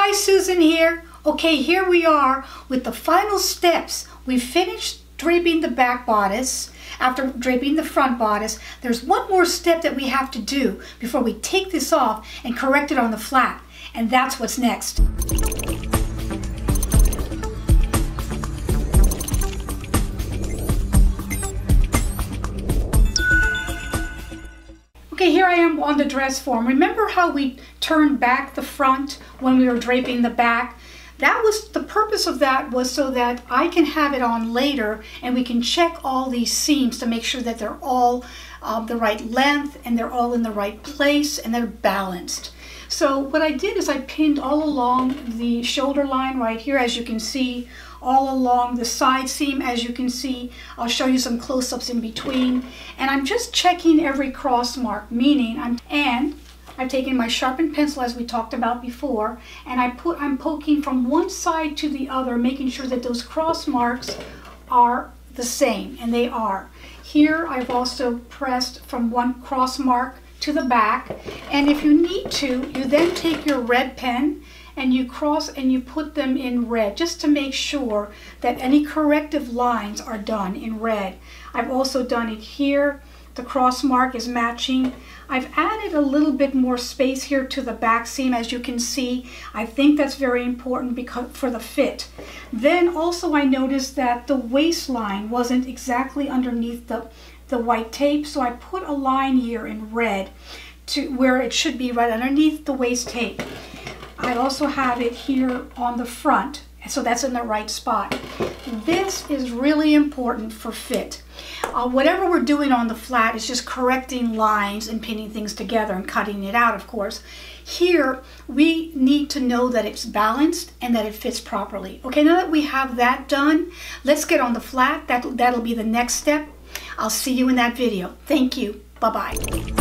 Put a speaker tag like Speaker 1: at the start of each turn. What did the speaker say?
Speaker 1: Hi, Susan here. Okay, here we are with the final steps. We finished draping the back bodice. After draping the front bodice, there's one more step that we have to do before we take this off and correct it on the flat. And that's what's next. Okay, here I am on the dress form. Remember how we turned back the front when we were draping the back? That was the purpose of that, was so that I can have it on later and we can check all these seams to make sure that they're all the right length and they're all in the right place and they're balanced. So what I did is I pinned all along the shoulder line right here, as you can see, all along the side seam, as you can see. I'll show you some close-ups in between. And I'm just checking every cross mark, meaning I've taken my sharpened pencil, as we talked about before, and I'm poking from one side to the other, making sure that those cross marks are the same, and they are. Here I've also pressed from one cross mark to the back, and if you need to, you then take your red pen and you cross and you put them in red, just to make sure that any corrective lines are done in red. I've also done it here. The cross mark is matching. I've added a little bit more space here to the back seam, as you can see. I think that's very important because for the fit. Then also I noticed that the waistline wasn't exactly underneath the white tape, so I put a line here in red to where it should be, right underneath the waist tape. I also have it here on the front, so that's in the right spot. This is really important for fit. Whatever we're doing on the flat is just correcting lines and pinning things together and cutting it out, of course. Here, we need to know that it's balanced and that it fits properly. Okay, now that we have that done, let's get on the flat. That'll be the next step. I'll see you in that video. Thank you. Bye-bye.